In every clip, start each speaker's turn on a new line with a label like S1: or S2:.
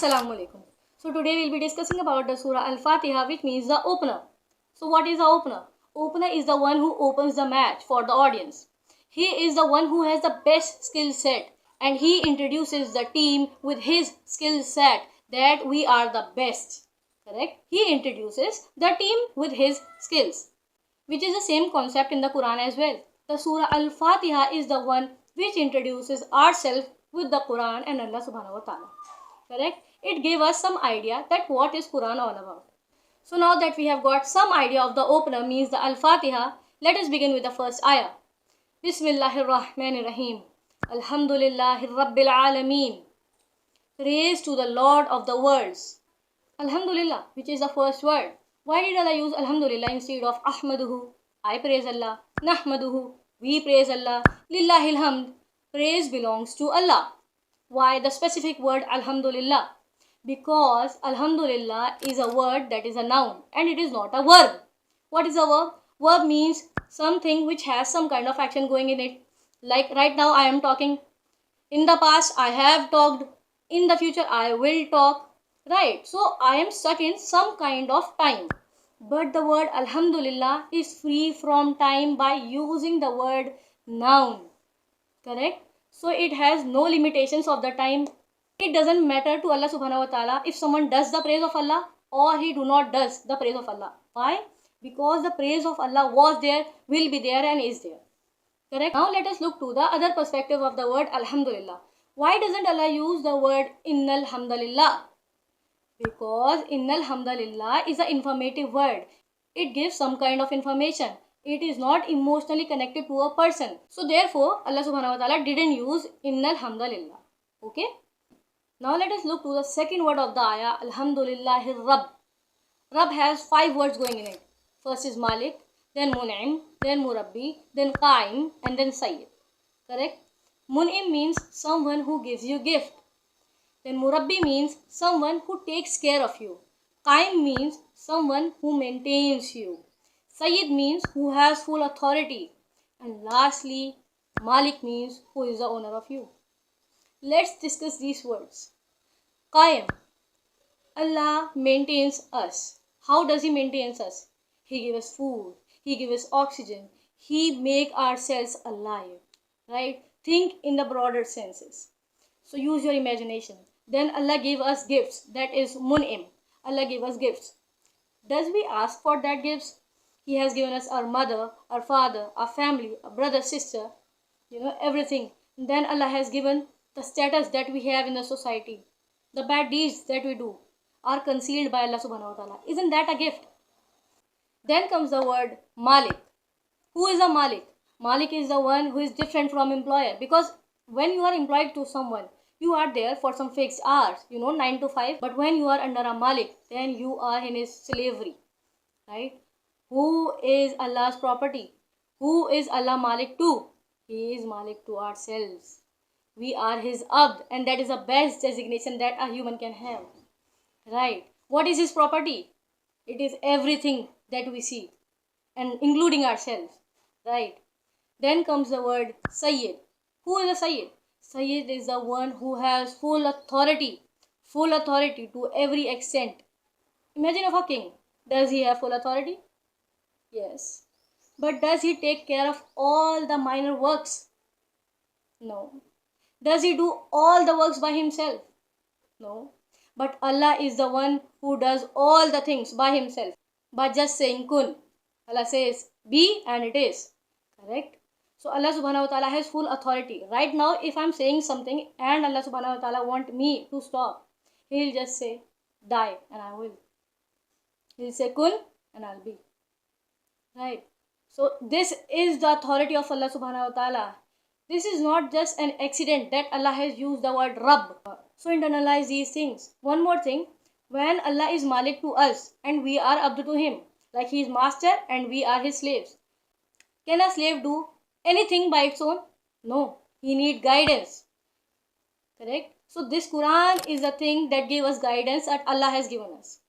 S1: Assalamu alaikum. So today we'll be discussing about the Surah Al-Fatiha, which means the opener. So what is the opener? Opener is the one who opens the match for the audience. He is the one who has the best skill set, and he introduces the team with his skill set that we are the best. Correct? He introduces the team with his skills, which is the same concept in the Quran as well. The Surah Al-Fatiha is the one which introduces ourselves with the Quran and Allah subhanahu wa ta'ala. Correct? It gave us some idea that what is Quran all about. So now that we have got some idea of the opener, means the Al-Fatiha, let us begin with the first ayah. Bismillahir Rahmanir Rahim. Alhamdulillahi Rabbil Alameen. Praise to the Lord of the worlds. Alhamdulillah, which is the first word. Why did Allah use Alhamdulillah instead of Ahmaduhu? I praise Allah. Nahmaduhu. We praise Allah. Lillahil hamd. Praise belongs to Allah. Why the specific word Alhamdulillah? Because Alhamdulillah is a word that is a noun and it is not a verb. What is a verb? Verb means something which has some kind of action going in it. Like right now I am talking. In the past I have talked. In the future I will talk. Right. So I am stuck in some kind of time. But the word Alhamdulillah is free from time by using the word noun. Correct? So it has no limitations of the time. It doesn't matter to Allah subhanahu wa ta'ala if someone does the praise of Allah or he do not does the praise of Allah. Why? Because the praise of Allah was there, will be there and is there. Correct? Now let us look to the other perspective of the word Alhamdulillah. Why doesn't Allah use the word Innal Hamdalillah? Because Innal Hamdalillah is an informative word. It gives some kind of information. It is not emotionally connected to a person. So therefore, Allah subhanahu wa ta'ala didn't use Innal Hamdalillah. Okay? Now let us look to the second word of the ayah, Alhamdulillahir Rabb. Rabb has 5 words going in it. First is Malik, then Mun'im, then Murabbi, then Qaim, and then Sayyid. Correct? Mun'im means someone who gives you gift. Then Murabbi means someone who takes care of you. Qaim means someone who maintains you. Sayyid means who has full authority. And lastly, Malik means who is the owner of you. Let's discuss these words. Qaim. Allah maintains us. How does He maintain us? He gives us food. He gives us oxygen. He make ourselves alive. Right? Think in the broader senses. So use your imagination. Then Allah gave us gifts. That is Mun'im. Allah gave us gifts. Does we ask for that gifts? He has given us our mother, our father, our family, our brother, sister, everything. Then Allah has given the status that we have in the society. The bad deeds that we do are concealed by Allah subhanahu wa ta'ala. Isn't that a gift? Then comes the word Malik. Who is a Malik? Malik is the one who is different from employer. Because when you are employed to someone, you are there for some fixed hours, 9 to 5. But when you are under a Malik, then you are in his slavery. Right? Who is Allah's property? Who is Allah Malik to? He is Malik to ourselves. We are His Abd, and that is the best designation that a human can have. Right? What is His property? It is everything that we see, and including ourselves. Right? Then comes the word Sayyid. Who is a Sayyid? Sayyid is the one who has full authority to every extent. Imagine of a king. Does he have full authority? Yes. But does he take care of all the minor works? No. Does he do all the works by himself? No. But Allah is the one who does all the things by himself. By just saying kun. Allah says be and it is. Correct? So Allah subhanahu wa ta'ala has full authority. Right now if I am saying something and Allah subhanahu wa ta'ala want me to stop, He will just say die and I will. He will say kun and I will be. Right. So this is the authority of Allah subhanahu wa ta'ala. This is not just an accident that Allah has used the word Rabb. So internalize these things. One more thing. When Allah is Malik to us and we are Abd to Him, like He is master and we are His slaves, can a slave do anything by its own? No. He needs guidance. Correct? So this Quran is the thing that gave us guidance that Allah has given us.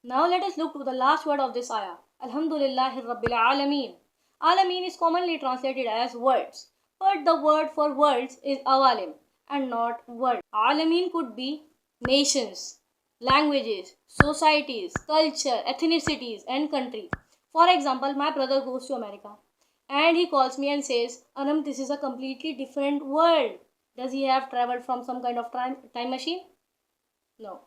S1: Now let us look to the last word of this ayah. Alhamdulillahi Rabbil Alameen. Alameen is commonly translated as words. But the word for words is awalim. and not world. Alamin could be nations, languages, societies, culture, ethnicities, and country. For example, my brother goes to America and he calls me and says, Anam, this is a completely different world. Does he have traveled from some kind of time machine? No.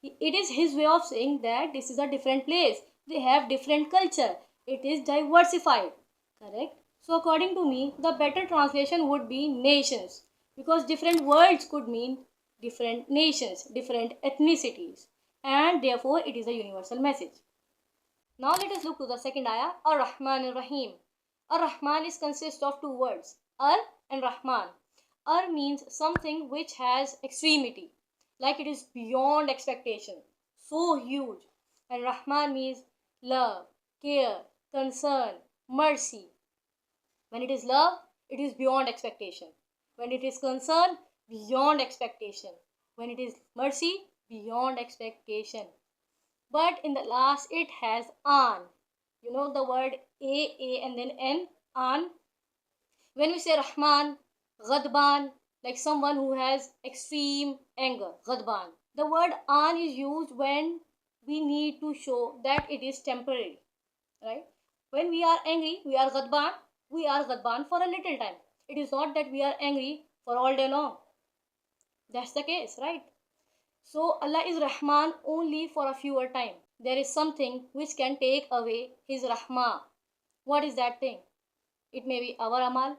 S1: It is his way of saying that this is a different place. They have different culture. It is diversified. Correct? So according to me, the better translation would be nations, because different words could mean different nations, different ethnicities, and therefore it is a universal message. Now let us look to the second ayah, Ar-Rahman Ar-Rahim. Ar-Rahman is consist of two words, Ar and Rahman. Ar means something which has extremity, like it is beyond expectation, so huge. And Rahman means love, care, concern, mercy. When it is love, it is beyond expectation. When it is concern, beyond expectation. When it is mercy, beyond expectation. But in the last, it has an. You know the word A, and then N, an. When we say Rahman, Ghadban, like someone who has extreme anger, Ghadban. The word an is used when we need to show that it is temporary, right? When we are angry, we are Ghadban for a little time. It is not that we are angry for all day long. That's the case, right? So Allah is Rahman only for a fewer time. There is something which can take away His Rahmah. What is that thing? It may be our amal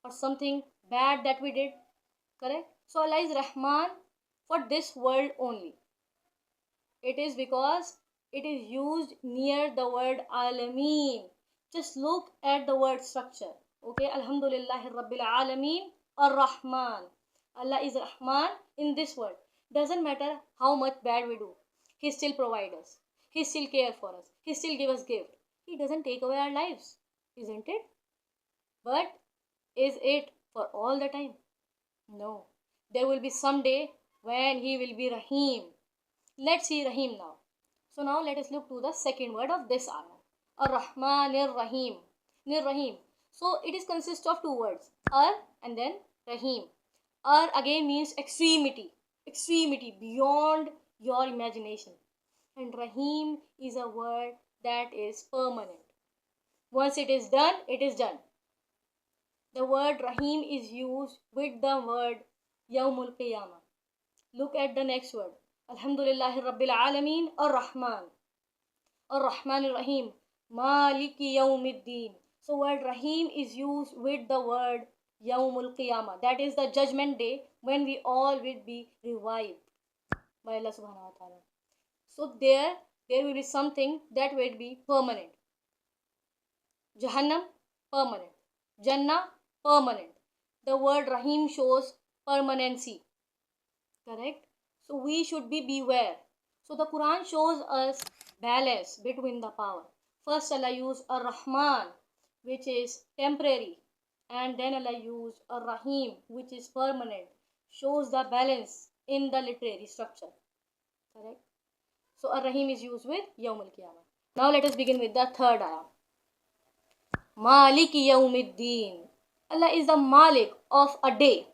S1: or something bad that we did. Correct? So Allah is Rahman for this world only. It is because it is used near the word Alameen. Just look at the word structure. Okay, Alhamdulillahi Rabbil Alameen Ar-Rahman. Allah is Rahman in this world. Doesn't matter how much bad we do. He still provides us. He still cares for us. He still gives us gift. He doesn't take away our lives. Isn't it? But is it for all the time? No. There will be some day when He will be Rahim. Let's see Rahim now. So now let us look to the second word of this ayah. Ar-Rahman Ar-Rahim. Nir-Rahim. So it is consist of two words. Ar and then Rahim. Ar again means extremity. Extremity beyond your imagination. And Rahim is a word that is permanent. Once it is done, it is done. The word Rahim is used with the word Yawmul Qiyamah. Look at the next word. Alhamdulillahi Rabbil Alameen Ar-Rahman. Ar-Rahman Ar-Rahim. Maliki Yawmiddin. So word Rahim is used with the word Yawmul Qiyamah. That is the judgment day when we all will be revived by Allah subhanahu wa ta'ala. So there will be something that will be permanent. Jahannam, permanent. Jannah, permanent. The word Rahim shows permanency. Correct? So we should be beware. So the Quran shows us balance between the power. First Allah used Ar-Rahman, which is temporary, and then Allah used Ar-Rahim, which is permanent. Shows the balance in the literary structure. Correct? So Ar-Rahim is used with Yawm al-Qiyamah. Now let us begin with the third ayah. Maliki Yawmiddin. Allah is the Malik of a day.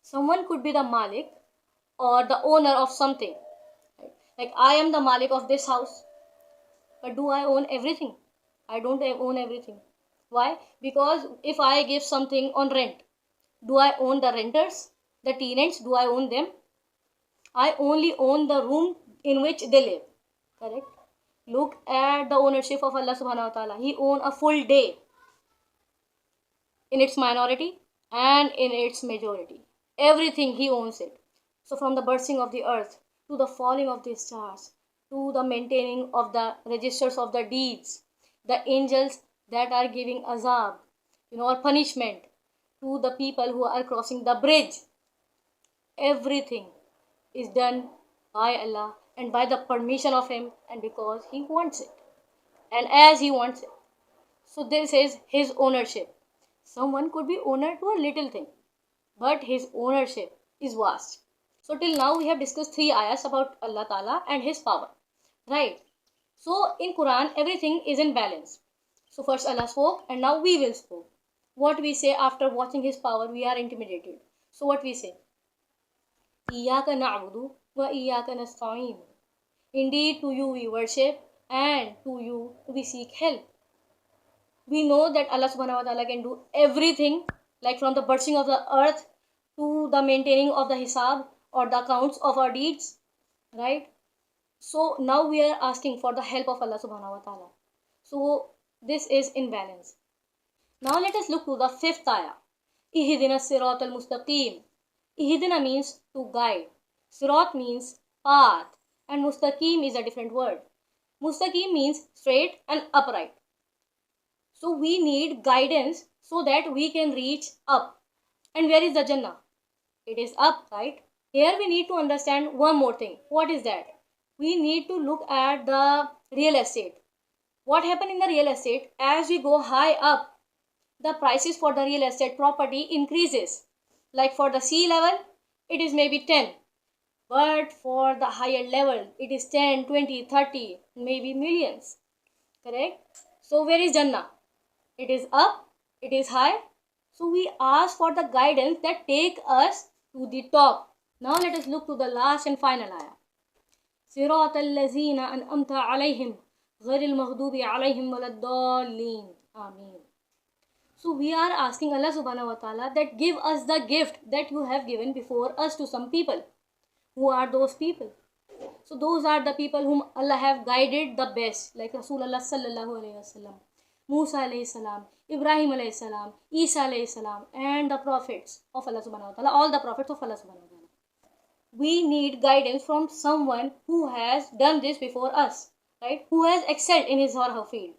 S1: Someone could be the Malik or the owner of something. Like I am the Malik of this house. But do I own everything? I don't own everything. Why? Because if I give something on rent, do I own the renters? The tenants, do I own them? I only own the room in which they live. Correct? Look at the ownership of Allah subhanahu wa ta'ala. He owns a full day in its minority and in its majority. Everything He owns it. So from the bursting of the earth to the falling of the stars to the maintaining of the registers of the deeds, the angels that are giving azab, or punishment to the people who are crossing the bridge. Everything is done by Allah and by the permission of Him and because He wants it and as He wants it. So this is His ownership. Someone could be owner to a little thing, but His ownership is vast. So till now we have discussed 3 ayahs about Allah Ta'ala and His power. Right? So in Quran everything is in balance. So first Allah spoke and now we will speak. What we say after watching His power, we are intimidated. So what we say? Iyyaka na'budu wa iyyaka nasta'in. Indeed, to you we worship and to you we seek help. We know that Allah subhanahu wa ta'ala can do everything, like from the bursting of the earth to the maintaining of the hisab or the accounts of our deeds, right? So now we are asking for the help of Allah subhanahu wa ta'ala. So this is in balance. Now let us look to the fifth ayah. Ihdina sirat al-mustaqim. Ihdina means to guide. Sirat means path. And mustaqim is a different word. Mustaqim means straight and upright. So we need guidance so that we can reach up. And where is the Jannah? It is up, right? Here we need to understand one more thing. What is that? We need to look at the real estate. What happened in the real estate? As we go high up, the prices for the real estate property increases. Like for the sea level, it is maybe 10. But for the higher level, it is 10, 20, 30, maybe millions. Correct? So where is Jannah? It is up, it is high. So we ask for the guidance that take us to the top. Now let us look to the last and final ayah. صراط الذين أنعمت عليهم غير المغضوب عليهم ولا الضالين. Ameen. So we are asking Allah subhanahu wa ta'ala that give us the gift that you have given before us to some people. Who are those people? So those are the people whom Allah have guided the best, like Rasulullah sallallahu alayhi wasallam, Musa alayhi salam, Ibrahim alayhi salam, Isa alayhi salam, and the prophets of Allah subhanahu wa ta'ala, all the prophets of Allah subhanahu wa ta'ala. We need guidance from someone who has done this before us, right? Who has excelled in his or her field.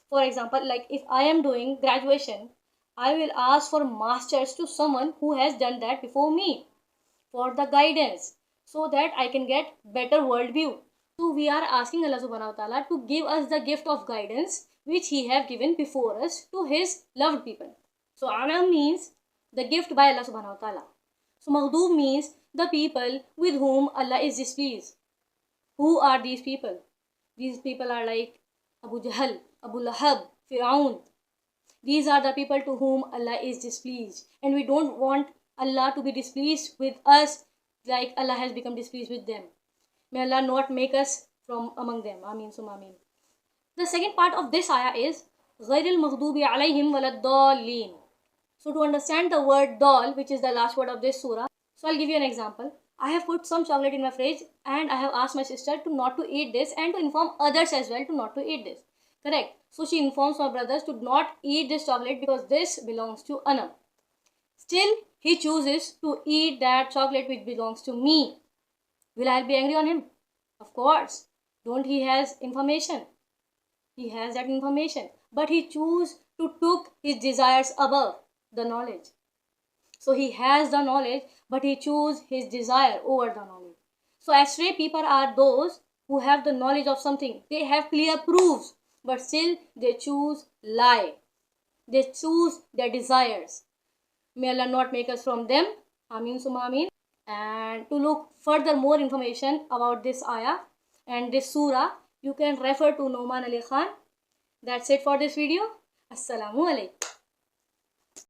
S1: For example, like if I am doing graduation, I will ask for masters to someone who has done that before me for the guidance, so that I can get better worldview. So we are asking Allah subhanahu wa ta'ala to give us the gift of guidance which He have given before us to His loved people. So Anam means the gift by Allah subhanahu wa ta'ala. So Maghdub means the people with whom Allah is displeased. Who are these people? These people are like Abu Jahl, Abu Lahab, Fir'aun. These are the people to whom Allah is displeased. And we don't want Allah to be displeased with us like Allah has become displeased with them. May Allah not make us from among them. Ameen summa ameen. The second part of this ayah is غَيْرِ الْمَغْضُوبِ عَلَيْهِمْ وَلَا الضَّالِّينَ. So to understand the word dal, which is the last word of this surah, so I'll give you an example. I have put some chocolate in my fridge and I have asked my sister to not to eat this and to inform others as well to not to eat this. Correct? So she informs my brothers to not eat this chocolate because this belongs to Anam. Still, he chooses to eat that chocolate which belongs to me. Will I be angry on him? Of course. Don't he has information? He has that information. But he chooses to took his desires above the knowledge. So he has the knowledge, but he chooses his desire over the knowledge. So astray people are those who have the knowledge of something. They have clear proofs, but still they choose lie. They choose their desires. May Allah not make us from them. Ameen summa ameen. And to look further more information about this ayah and this surah, you can refer to Nouman Ali Khan. That's it for this video. Assalamu alaikum.